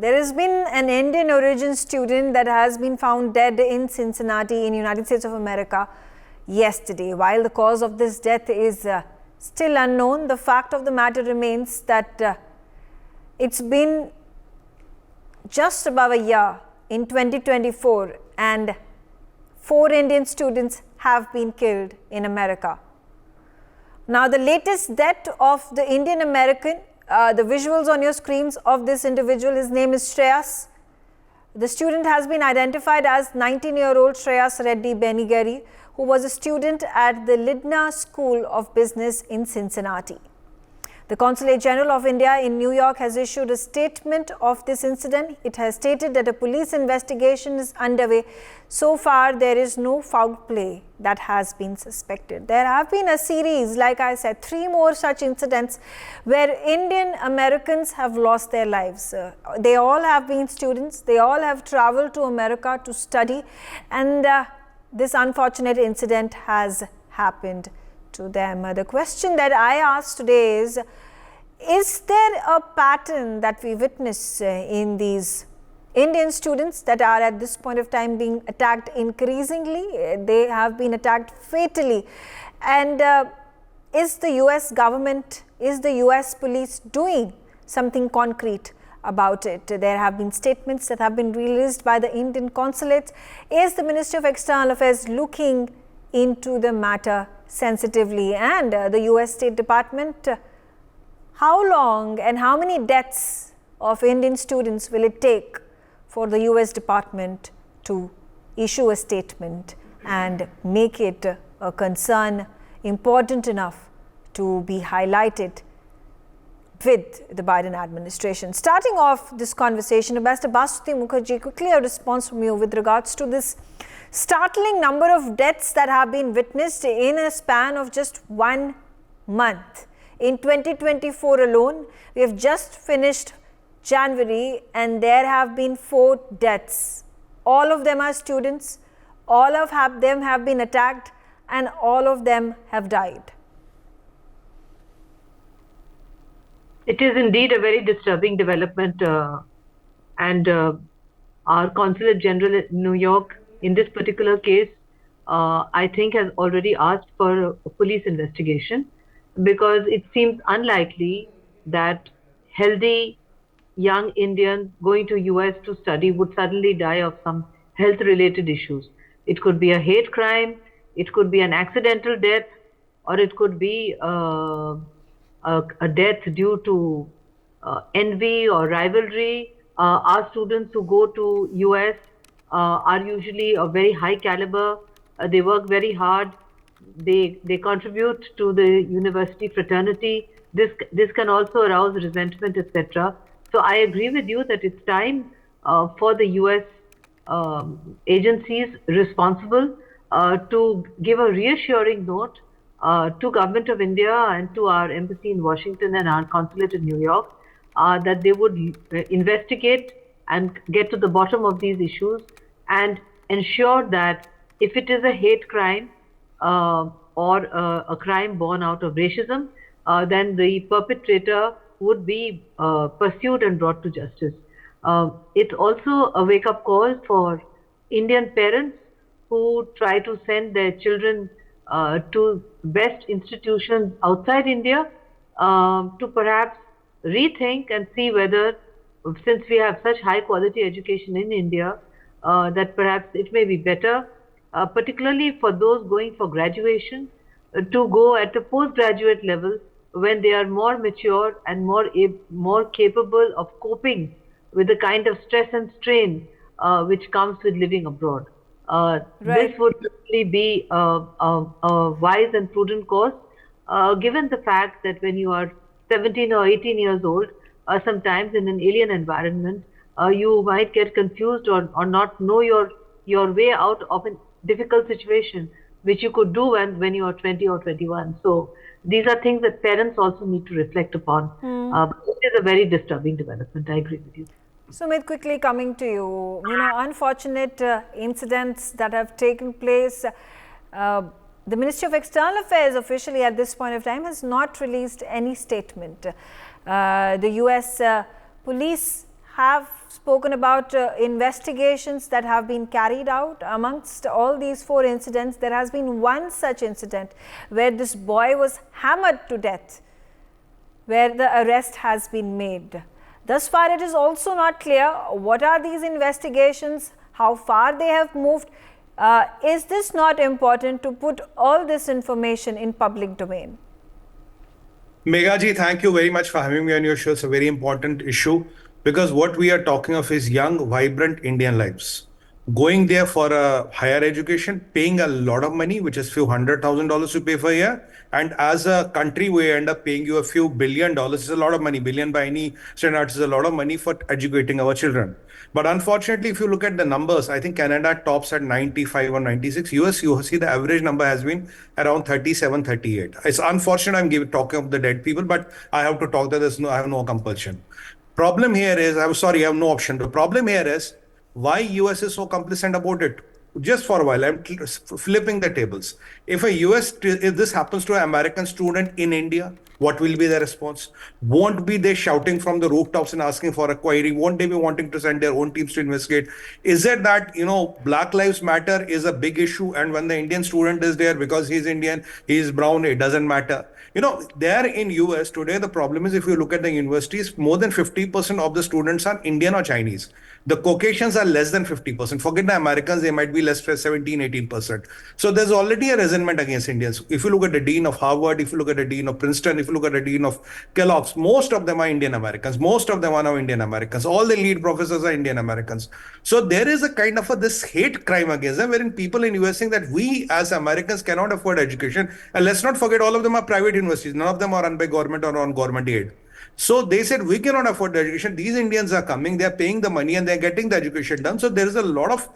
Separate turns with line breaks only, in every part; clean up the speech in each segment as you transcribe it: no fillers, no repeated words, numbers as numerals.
There has been an Indian origin student that has been found dead in Cincinnati in United States of America yesterday. While the cause of this death is still unknown, the fact of the matter remains that it's been just above a year in 2024 and 4 Indian students have been killed in America. Now, the latest death of the Indian American, the visuals on your screens of this individual, his name is Shreyas. The student has been identified as 19-year-old Shreyas Reddy Benigeri, who was a student at the Lindner School of Business in Cincinnati. The Consulate General of India in New York has issued a statement of this incident. It has stated that a police investigation is underway. So far, there is no foul play that has been suspected. There have been a series, like I said, 3 more such incidents where Indian Americans have lost their lives. They all have been students. They all have traveled to America to study, and this unfortunate incident has happened to them. The question that I asked today is there a pattern that we witness in these Indian students that are at this point of time being attacked increasingly? They have been attacked fatally. And is the US government, is the US police doing something concrete about it? There have been statements that have been released by the Indian consulates. Is the Ministry of External Affairs looking into the matter sensitively? And the US State Department, how long and how many deaths of Indian students will it take for the US Department to issue a statement and make it a concern important enough to be highlighted with the Biden administration? Starting off this conversation, Ambassador Basuti Mukherjee, quickly a response from you with regards to this startling number of deaths that have been witnessed in a span of just 1 month. In 2024 alone, we have just finished January and there have been 4 deaths. All of them are students, all of them have been attacked, and all of them have died.
It is indeed a very disturbing development, and our Consulate General in New York in this particular case, I think has already asked for a police investigation, because it seems unlikely that healthy young Indians going to US to study would suddenly die of some health related issues. It could be a hate crime, it could be an accidental death, or it could be a death due to envy or rivalry. Our students who go to US are usually of very high caliber. They work very hard. They contribute to the university fraternity. This can also arouse resentment, etc. So I agree with you that it's time for the US agencies responsible to give a reassuring note to Government of India and to our embassy in Washington and our consulate in New York, that they would investigate and get to the bottom of these issues and ensure that if it is a hate crime or a crime born out of racism, then the perpetrator would be pursued and brought to justice. It's also a wake-up call for Indian parents who try to send their children to best institutions outside India, to perhaps rethink and see whether, since we have such high quality education in India, that perhaps it may be better, particularly for those going for graduation, to go at a postgraduate level when they are more mature and more capable of coping with the kind of stress and strain which comes with living abroad. Right. This would really be a wise and prudent course, given the fact that when you are 17 or 18 years old, sometimes in an alien environment, you might get confused or not know your way out of a difficult situation, which you could do when you are 20 or 21. So these are things that parents also need to reflect upon. It is a very disturbing development. I agree with you.
Sumit, quickly coming to you, unfortunate incidents that have taken place. The Ministry of External Affairs officially at this point of time has not released any statement. The US police have spoken about investigations that have been carried out. Amongst all these 4 incidents, there has been one such incident where this boy was hammered to death, where the arrest has been made. Thus far, it is also not clear what are these investigations, how far they have moved. Is this not important to put all this information in public domain?
Meghaji, thank you very much for having me on your show. It's a very important issue because what we are talking of is young, vibrant Indian lives. Going there for a higher education, paying a lot of money, which is few $100,000 to pay for a year. And as a country, we end up paying you a few $1 billion. It's a lot of money. Billion by any standards is a lot of money for educating our children. But unfortunately, if you look at the numbers, I think Canada tops at 95 or 96. US, you see the average number has been around 37, 38. It's unfortunate I'm talking of the dead people, but I have to talk that I have no compulsion. Problem here is, I'm sorry, I have no option. The problem here is why US is so complacent about it. Just for a while, I'm flipping the tables. If this happens to an American student in India, what will be their response? Won't be they shouting from the rooftops and asking for a query? Won't they be wanting to send their own teams to investigate? Is it that, Black Lives Matter is a big issue, and when the Indian student is there because he's Indian, he's brown, it doesn't matter? There in US today, the problem is if you look at the universities, more than 50% of the students are Indian or Chinese. The Caucasians are less than 50%. Forget the Americans, they might be less than 17, 18%. So there's already a resentment against Indians. If you look at the dean of Harvard, if you look at the dean of Princeton, if you look at the dean of Kellogg's, most of them are Indian Americans. Most of them are now Indian Americans. All the lead professors are Indian Americans. So there is a kind of this hate crime against them, wherein people in US think that we as Americans cannot afford education. And let's not forget, all of them are private universities. None of them are run by government or on government aid. So they said, we cannot afford the education. These Indians are coming, they're paying the money and they're getting the education done. So there is a lot of,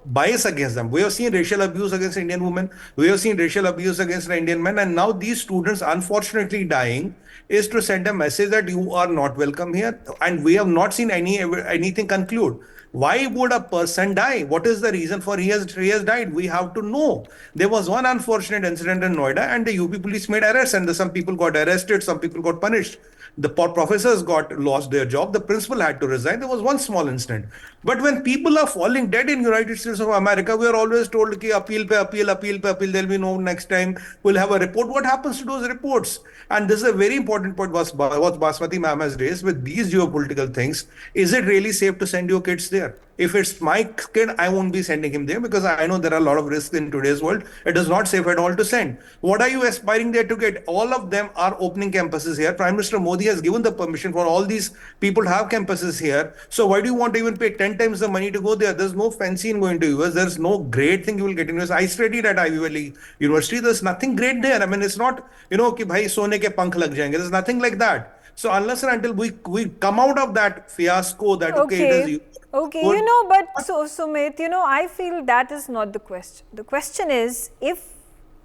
bias against them. We have seen racial abuse against Indian women. We have seen racial abuse against the Indian men. And now these students, unfortunately dying, is to send a message that you are not welcome here. And we have not seen anything conclude. Why would a person die? What is the reason for he has died? We have to know. There was one unfortunate incident in Noida and the UP police made arrests and some people got arrested, some people got punished. The professors lost their job. The principal had to resign. There was one small incident. But when people are falling dead in United States of America, we are always told ki appeal. There'll be no next time. We'll have a report. What happens to those reports? And this is a very important point what Basmati ma'am has raised with these geopolitical things. Is it really safe to send your kids there? If it's my kid, I won't be sending him there because I know there are a lot of risks in today's world. It is not safe at all to send. What are you aspiring there to get? All of them are opening campuses here. Prime Minister Modi has given the permission for all these people to have campuses here. So why do you want to even pay 10 times the money to go there? There's no fancy in going to US. There's no great thing you will get in US. I studied at Ivy Valley University. There's nothing great there. I mean, it's not, ki bhai sone ke pankh lag jayenge. There's nothing like that. So unless and until we come out of that fiasco that, it is...
Okay, but so Sumit, I feel that is not the question. The question is, if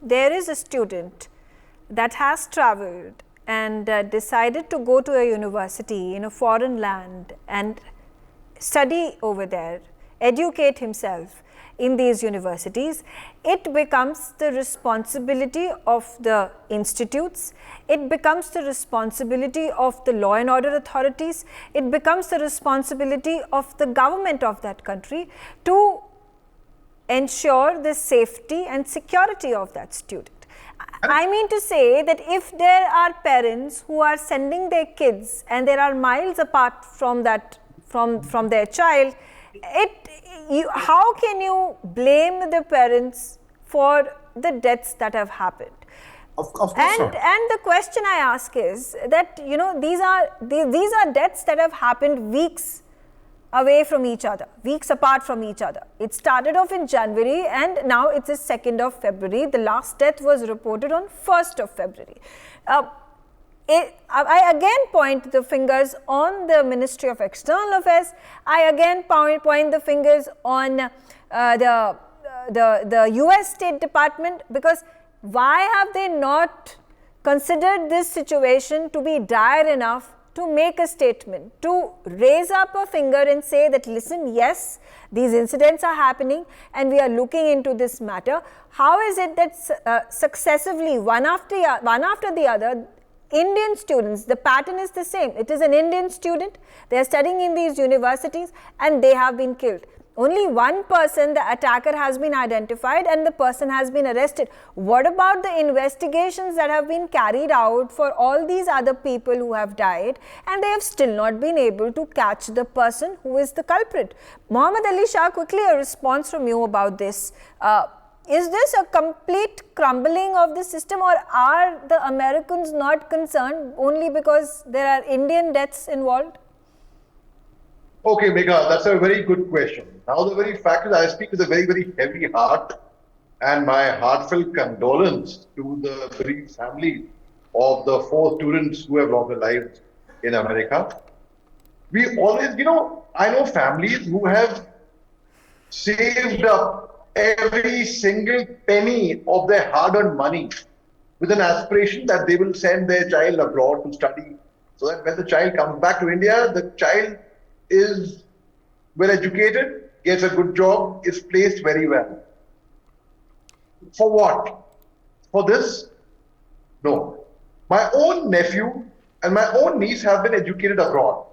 there is a student that has traveled and decided to go to a university in a foreign land and study over there, educate himself in these universities, it becomes the responsibility of the institutes, it becomes the responsibility of the law and order authorities, it becomes the responsibility of the government of that country to ensure the safety and security of that student. I mean to say that if there are parents who are sending their kids and there are miles apart from that, from their child, how can you blame the parents for the deaths that have happened?
Of course
and the question I ask is that these are deaths that have happened weeks away from each other, weeks apart from each other. It started off in January and now it's the 2nd of February. The last death was reported on 1st of February. I again point the fingers on the Ministry of External Affairs. I again point the fingers on the US State Department, because why have they not considered this situation to be dire enough to make a statement, to raise up a finger and say that, listen, yes, these incidents are happening and we are looking into this matter. How is it that successively, one after the other, Indian students, the pattern is the same. It is an Indian student, they are studying in these universities and they have been killed. Only one person, the attacker, has been identified and the person has been arrested. What about the investigations that have been carried out for all these other people who have died and they have still not been able to catch the person who is the culprit? Mohammad Ali Shah, quickly a response from you about this. Is this a complete crumbling of the system, or are the Americans not concerned only because there are Indian deaths involved?
Okay, Megha, that's a very good question. Now, the very fact is I speak with a very, very heavy heart, and my heartfelt condolence to the bereaved family of the 4 students who have lost their lives in America. We always, I know families who have saved up every single penny of their hard-earned money with an aspiration that they will send their child abroad to study, so that when the child comes back to India, the child is well educated, gets a good job, is placed very well. For what? For this? No. My own nephew and my own niece have been educated abroad.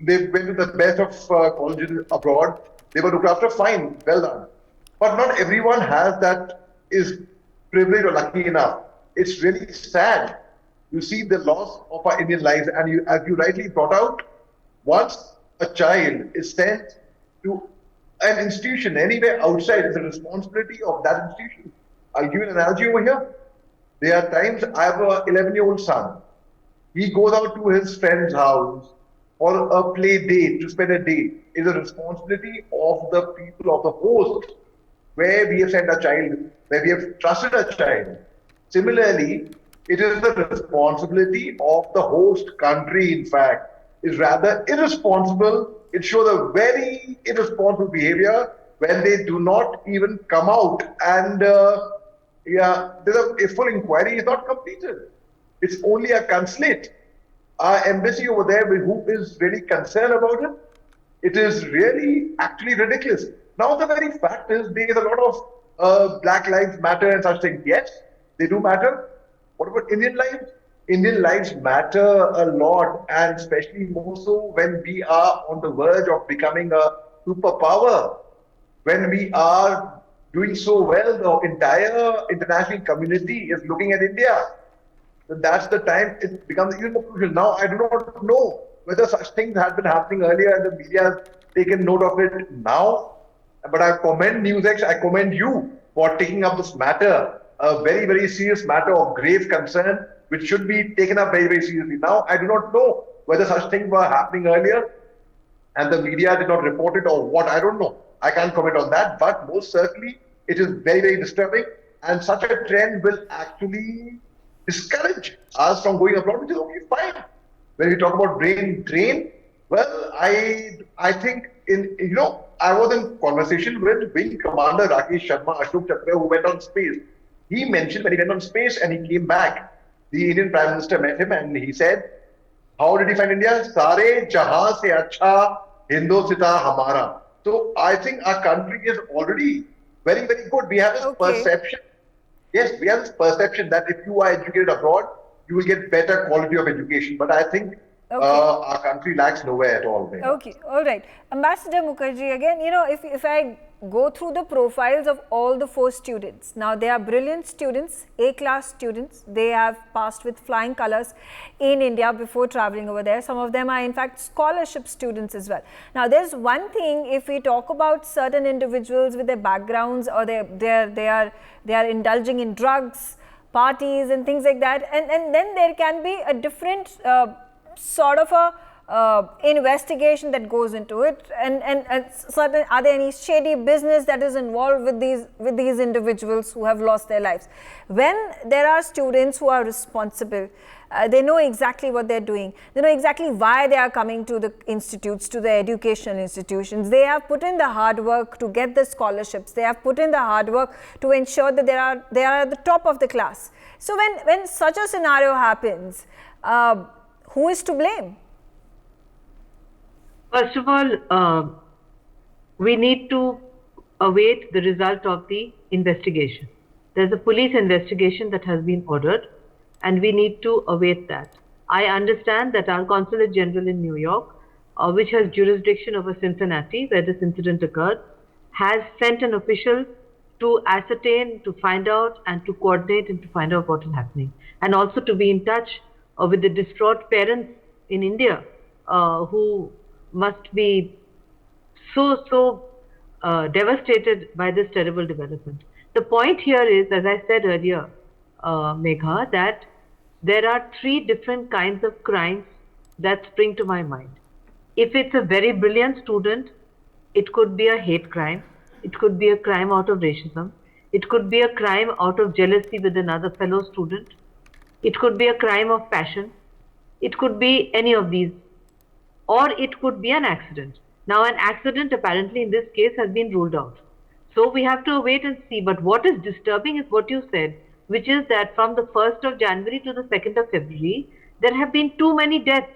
They went to the best of colleges abroad. They were looked after, fine, well done. But not everyone has that, is privileged or lucky enough. It's really sad. You see the loss of our Indian lives, and as you rightly brought out, once a child is sent to an institution anywhere outside, it's a responsibility of that institution. I'll give you an analogy over here. There are times I have an 11-year-old son. He goes out to his friend's house for a play date, to spend a day. It's a responsibility of the people, of the host, where we have sent a child, where we have trusted a child. Similarly, it is the responsibility of the host country, in fact, is rather irresponsible. It shows a very irresponsible behavior when they do not even come out, and there's a full inquiry is not completed. It's only a consulate. Our embassy over there, who is really concerned about it, it is really actually ridiculous. Now, the very fact is there is a lot of Black Lives Matter and such things. Yes, they do matter. What about Indian lives? Indian lives matter a lot, and especially more so when we are on the verge of becoming a superpower. When we are doing so well, the entire international community is looking at India. So that's the time it becomes even more crucial. Now, I do not know whether such things had been happening earlier and the media has taken note of it now. But I commend NewsX, I commend you for taking up this matter, a very, very serious matter of grave concern, which should be taken up very, very seriously. Now, I do not know whether such things were happening earlier and the media did not report it or what, I don't know. I can't comment on that, but most certainly it is very, very disturbing, and such a trend will actually discourage us from going abroad, which is okay, fine. When we talk about brain drain, well, I think I was in conversation with Wing Commander Rakesh Sharma, Ashok Chakra, who went on space. He mentioned when he went on space and he came back, the Indian Prime Minister met him and he said, how did he find India? Sare jahan se acha Hindustita hamara. So I think our country is already very, very good. We have this perception. Yes, we have this perception that if you are educated abroad, you will get better quality of education. But I think our country lacks nowhere at all. Maybe.
Okay, all right. Ambassador Mukherjee, again, if I go through the profiles of all the 4 students, now they are brilliant students, A-class students. They have passed with flying colors in India before traveling over there. Some of them are in fact scholarship students as well. Now, there's one thing, if we talk about certain individuals with their backgrounds, or they are indulging in drugs, parties and things like that, and then there can be a different sort of a investigation that goes into it, and certain, are there any shady business that is involved with these individuals who have lost their lives? When there are students who are responsible, they know exactly what they're doing, they know exactly why they are coming to the institutes, to the educational institutions. They have put in the hard work to get the scholarships, they have put in the hard work to ensure that they are at the top of the class. So when such a scenario happens, who is to blame?
First of all, we need to await the result of the investigation. There's a police investigation that has been ordered, and we need to await that. I understand that our Consulate General in New York, which has jurisdiction over Cincinnati, where this incident occurred, has sent an official to ascertain, to find out, and to coordinate and to find out what is happening, and also to be in touch with the distraught parents in India who must be so devastated by this terrible development. The point here is, as I said earlier, Megha, that there are three different kinds of crimes that spring to my mind. If it's a very brilliant student, it could be a hate crime. It could be a crime out of racism. It could be a crime out of jealousy with another fellow student. It could be a crime of passion. It could be any of these. Or it could be an accident. Now, an accident apparently in this case has been ruled out. So we have to wait and see. But what is disturbing is what you said, which is that from the 1st of January to the 2nd of February, there have been too many deaths.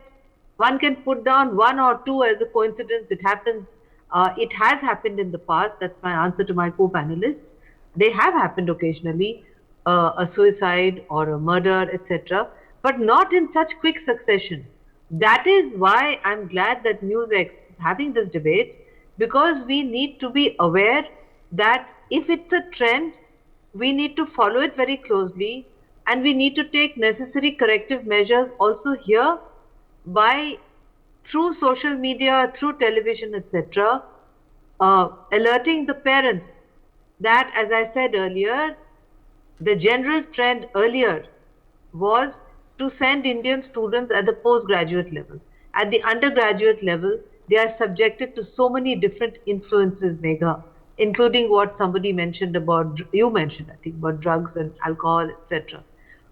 One can put down one or two as a coincidence. It happens. It has happened in the past. That's my answer to my co-panelists. They have happened occasionally, a suicide or a murder, etc., but not in such quick succession. That is why I'm glad that NewsX is having this debate, because we need to be aware that if it's a trend, we need to follow it very closely, and we need to take necessary corrective measures also here by through social media, through television, etc., alerting the parents that, as I said earlier, the general trend earlier was to send Indian students at the postgraduate level. At the undergraduate level, they are subjected to so many different influences, Megha, including what somebody mentioned about, you mentioned, I think, about drugs and alcohol, etc.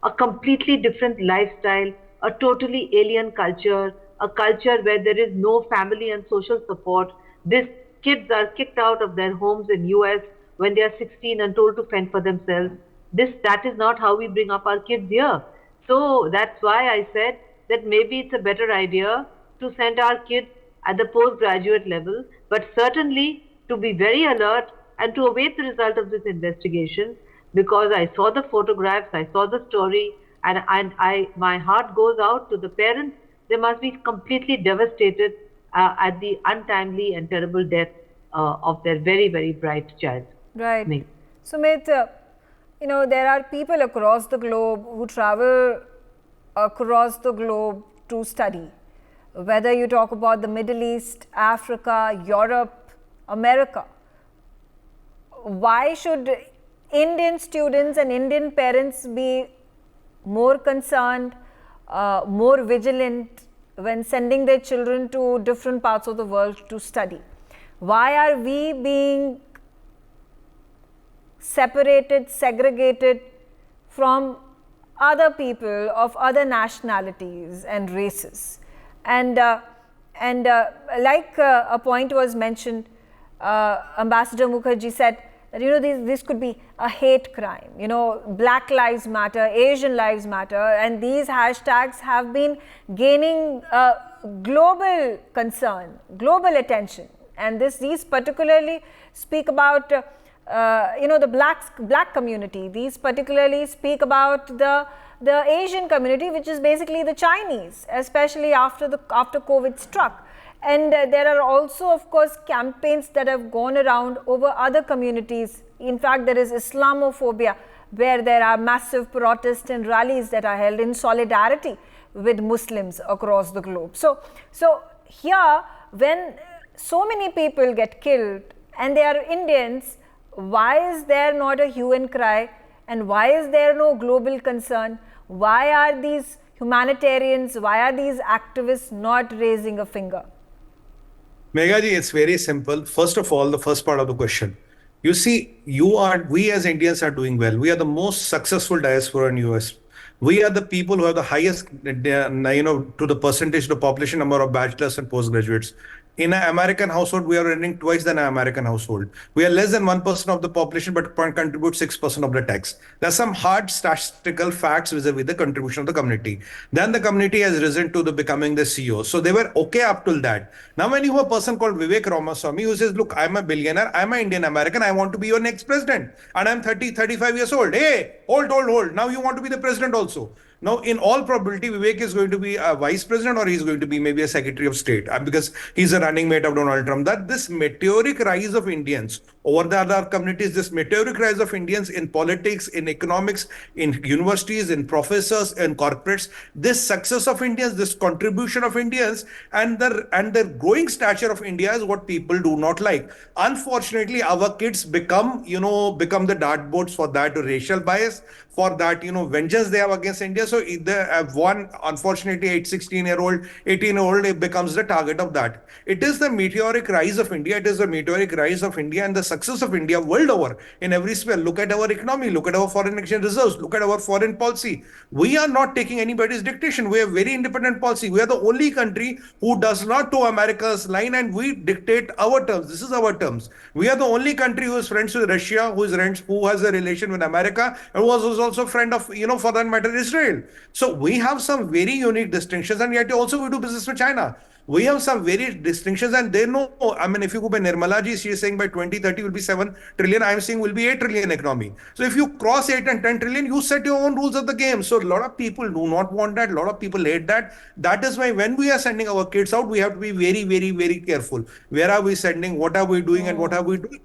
A completely different lifestyle, a totally alien culture, a culture where there is no family and social support. These kids are kicked out of their homes in US when they are 16 and told to fend for themselves. That is not how we bring up our kids here. So that's why I said that maybe it's a better idea to send our kids at the postgraduate level, but certainly to be very alert and to await the result of this investigation, because I saw the photographs, I saw the story, and my heart goes out to the parents. They must be completely devastated at the untimely and terrible death of their very, very bright child.
Right.
Me.
Sumit, there are people across the globe who travel across the globe to study. Whether you talk about the Middle East, Africa, Europe, America. Why should Indian students and Indian parents be more concerned, more vigilant when sending their children to different parts of the world to study? Why are we being separated, segregated from other people of other nationalities and races? And like a point was mentioned, Ambassador Mukherjee said that this could be a hate crime. Black Lives Matter, Asian Lives Matter, and these hashtags have been gaining global concern, global attention. And these particularly speak about the black community. These particularly speak about the Asian community, which is basically the Chinese, especially after COVID struck. And there are also, of course, campaigns that have gone around over other communities. In fact, there is Islamophobia, where there are massive protests and rallies that are held in solidarity with Muslims across the globe. So here, when so many people get killed and they are Indians, why is there not a hue and cry, and why is there no global concern? Why are these humanitarians, why are these activists not raising a finger?
Meghaji, it's very simple. First of all, the first part of the question. You see, we as Indians are doing well. We are the most successful diaspora in US. We are the people who have the highest, to the percentage of the population number of bachelors and postgraduates. In an American household, we are earning twice than an American household. We are less than 1% of the population, but contribute 6% of the tax. There's some hard statistical facts vis-a-vis the contribution of the community. Then the community has risen to becoming the CEO. So they were okay up till that. Now, when you have a person called Vivek Ramaswamy who says, look, I'm a billionaire, I'm an Indian American, I want to be your next president. And I'm 35 years old. Hey, hold. Now you want to be the president also. Now, in all probability, Vivek is going to be a vice president or he's going to be maybe a secretary of state because he's a running mate of Donald Trump. That this meteoric rise of Indians over the other communities, this meteoric rise of Indians in politics, in economics, in universities, in professors, in corporates, this success of Indians, this contribution of Indians, and the growing stature of India is what people do not like. Unfortunately, our kids become the dartboards for that racial bias, for that vengeance they have against India. So either one, unfortunately, 16-year-old, 18-year-old, it becomes the target of that. It is the meteoric rise of India. It is the meteoric rise of India and the success of India world over in every sphere. Look at our economy. Look at our foreign exchange reserves. Look at our foreign policy. We are not taking anybody's dictation. We have very independent policy. We are the only country who does not toe America's line and we dictate our terms. This is our terms. We are the only country who is friends with Russia, who has a relation with America, and who was also a friend of, for that matter, Israel. So we have some very unique distinctions, and yet also we do business with China. We have some very distinctions, and they know. I mean, if you go by Nirmala ji, she is saying by 2030 will be 7 trillion. I am saying will be 8 trillion economy. So if you cross 8 and 10 trillion, you set your own rules of the game. So a lot of people do not want that. A lot of people hate that. That is why when we are sending our kids out, we have to be very, very, very careful. Where are we sending? What are we doing? And what are we doing?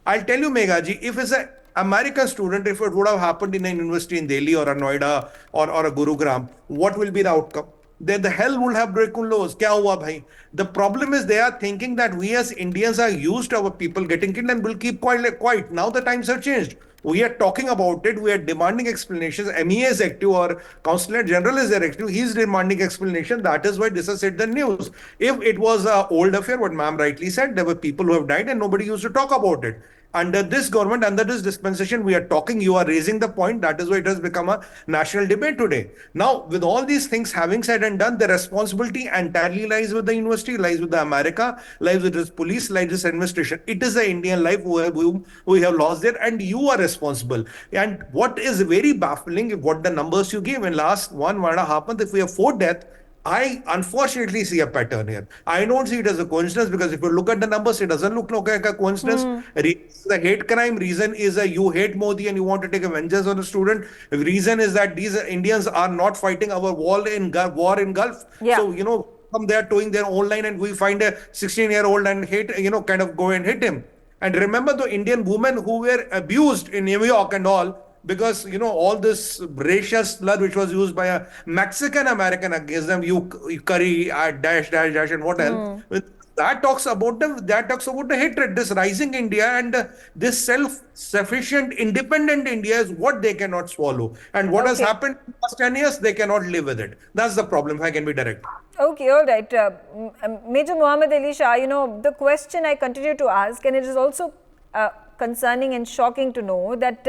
I'll tell you, Megha ji, if it's a American student, if it would have happened in a university in Delhi or a Noida or a Gurugram, what will be the outcome? Then the hell would have broken laws. Kya hua bhai? The problem is they are thinking that we as Indians are used to our people getting killed and will keep quiet. Now the times have changed. We are talking about it. We are demanding explanations. MEA is active or Consulate General is active. He is demanding explanation. That is why this has hit the news. If it was an old affair, what ma'am rightly said, there were people who have died and nobody used to talk about it. Under this government, under this dispensation, we are talking, you are raising the point. That is why it has become a national debate today. Now, with all these things having said and done, the responsibility entirely lies with the university, lies with the America, lies with this police, lies with this administration. It is the Indian life whom we have lost there, and you are responsible. And what is very baffling, what the numbers you gave in last 1.5 months, if we have 4 deaths, I unfortunately see a pattern here. I don't see it as a coincidence because if you look at the numbers, it doesn't look like a coincidence. The hate crime reason is you hate Modi and you want to take a vengeance on a student. The reason is that these Indians are not fighting our war in Gulf.
Yeah.
So, from there towing their own line and we find a 16-year-old and kind of go and hit him. And remember the Indian women who were abused in New York and all, because all this racial slur which was used by a Mexican American against them, you curry, dash, and what else. That talks about the hatred, this rising India and this self-sufficient, independent India is what they cannot swallow. And what has happened in the last 10 years, they cannot live with it. That's the problem, if I can be direct.
Okay, all right. Major Muhammad Ali Shah, the question I continue to ask, and it is also concerning and shocking to know that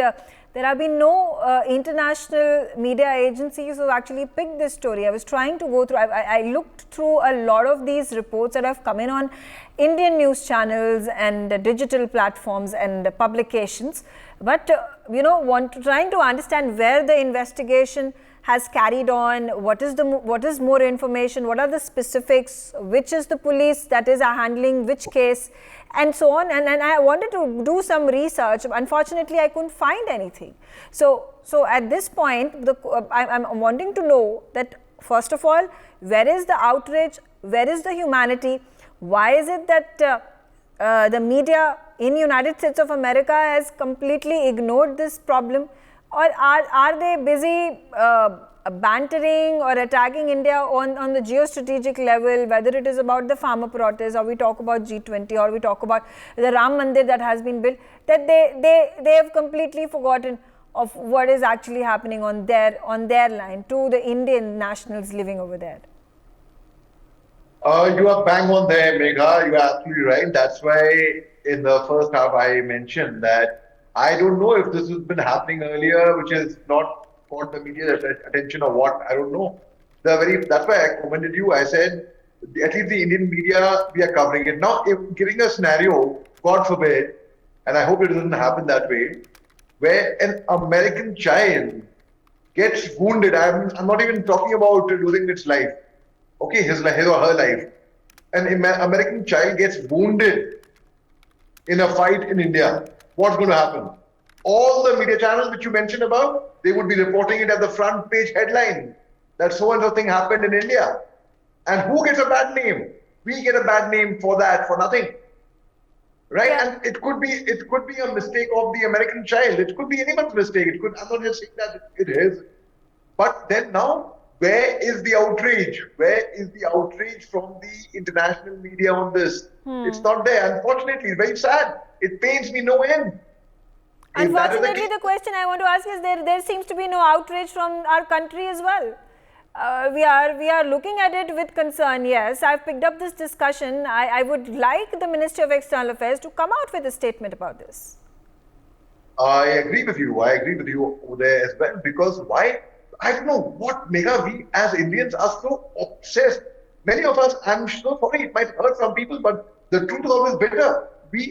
there have been no international media agencies who actually picked this story. I was trying to go through, I looked through a lot of these reports that have come in on Indian news channels and digital platforms and publications. But, trying to understand where the investigation has carried on, what is more information, what are the specifics, which is the police that is handling which case, and so on. And I wanted to do some research. Unfortunately, I couldn't find anything. So at this point, I'm wanting to know that, first of all, where is the outrage? Where is the humanity? Why is it that the media in United States of America has completely ignored this problem? Or are they busy bantering or attacking India on the geostrategic level, whether it is about the farmer protests, or we talk about G20, or we talk about the Ram Mandir that has been built, that they have completely forgotten of what is actually happening on their line to the Indian nationals living over there?
You are bang on there, Megha. You are absolutely right. That's why in the first half I mentioned that I don't know if this has been happening earlier, which has not caught the media attention or what. I don't know. That's why I commended you. I said, at least the Indian media, we are covering it. Now, if giving a scenario, God forbid, and I hope it doesn't happen that way, where an American child gets wounded. I'm not even talking about losing its life. Okay, his or her life. An American child gets wounded in a fight in India. What's going to happen? all the media channels which you mentioned about, they would be reporting it at the front page headline that so and so thing happened in India. And who gets a bad name? We get a bad name for that, for nothing. Right?
Yeah.
And it could be a mistake of the American child. It could be anyone's mistake. I'm not just saying that it is. But then now, where is the outrage? Where is the outrage from the international media on this? It's not there. Unfortunately, it's very sad. It pains me no end.
Unfortunately, the question I want to ask is there seems to be no outrage from our country as well. We are looking at it with concern. Yes, I've picked up this discussion. I would like the Ministry of External Affairs to come out with a statement about this.
I agree with you. I agree with you over there as well. Because why? I don't know what, Megha, we as Indians are so obsessed. Many of us, I'm so sorry, it might hurt some people, but the truth is always bitter.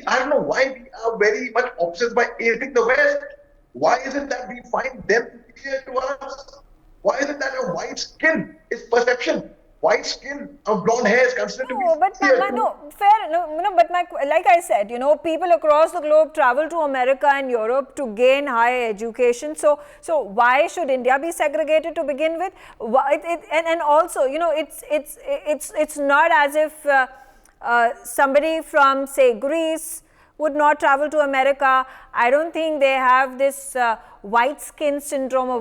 I don't know why we are very much obsessed by hating the West. Why is it that we find them superior to us? Why is it that a white skin is perception? White skin, blonde hair is considered to be
like I said, people across the globe travel to America and Europe to gain higher education. So why should India be segregated to begin with? And also, it's not as if somebody from, say, Greece would not travel to America. I don't think they have this white skin syndrome or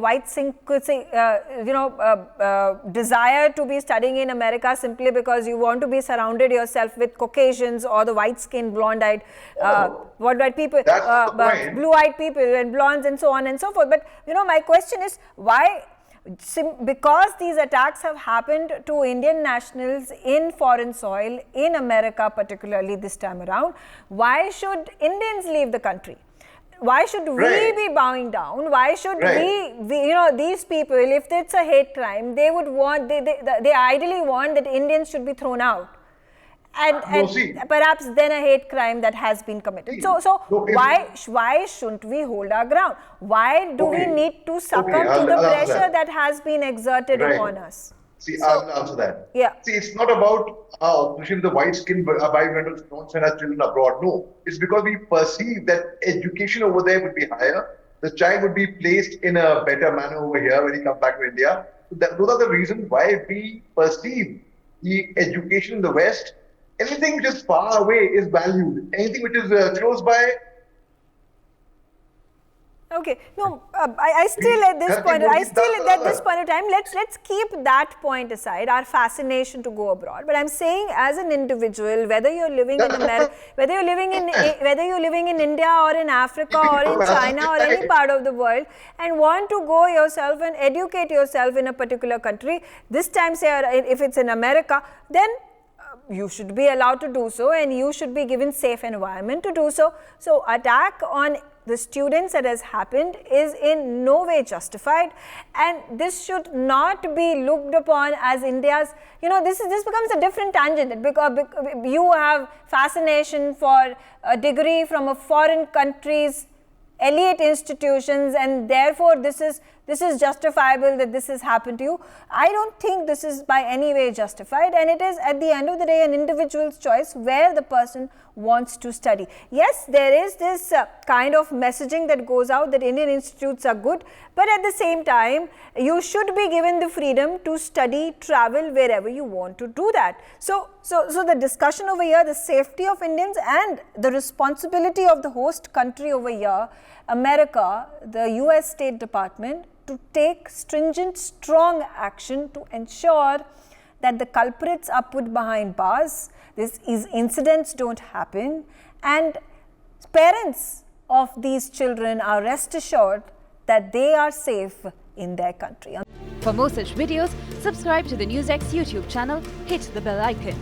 desire to be studying in America simply because you want to be surrounded yourself with Caucasians or the white skinned blonde-eyed people, blue-eyed people and blondes and so on and so forth. But my question is why? Because these attacks have happened to Indian nationals in foreign soil, in America particularly this time around, why should Indians leave the country? Why should we be bowing down? Why should these people, if it's a hate crime, they would want, they ideally want that Indians should be thrown out. And perhaps then a hate crime that has been committed. So why shouldn't we hold our ground? Why do we need to succumb to the pressure that has been exerted upon us?
I'll answer that.
Yeah.
See, it's not about opposition to the white skin bimetal don't send our children abroad. No, it's because we perceive that education over there would be higher. The child would be placed in a better manner over here when he comes back to India. Those are the reasons why we perceive the education in the West. Anything which is far away is valued. Anything which is close by.
Okay. No, I still at this point of time, let's keep that point aside, our fascination to go abroad. But I'm saying, as an individual, whether you're living in America, whether you're living in India or in Africa or in China or any part of the world, and want to go yourself and educate yourself in a particular country, this time, say, if it's in America, then you should be allowed to do so, and you should be given safe environment to do so. So attack on the students that has happened is in no way justified, and this should not be looked upon as India's, this becomes a different tangent, because you have fascination for a degree from a foreign country's elite institutions, and therefore this is justifiable that this has happened to you. I don't think this is by any way justified, and it is at the end of the day an individual's choice where the person wants to study. Yes, there is this kind of messaging that goes out that Indian institutes are good, but at the same time you should be given the freedom to study, travel wherever you want to do that. So the discussion over here, the safety of Indians and the responsibility of the host country over here, America, the US State Department, to take stringent, strong action to ensure that the culprits are put behind bars, these incidents don't happen, and parents of these children are rest assured that they are safe in their country.
For more such videos, subscribe to the NewsX YouTube channel, hit the bell icon.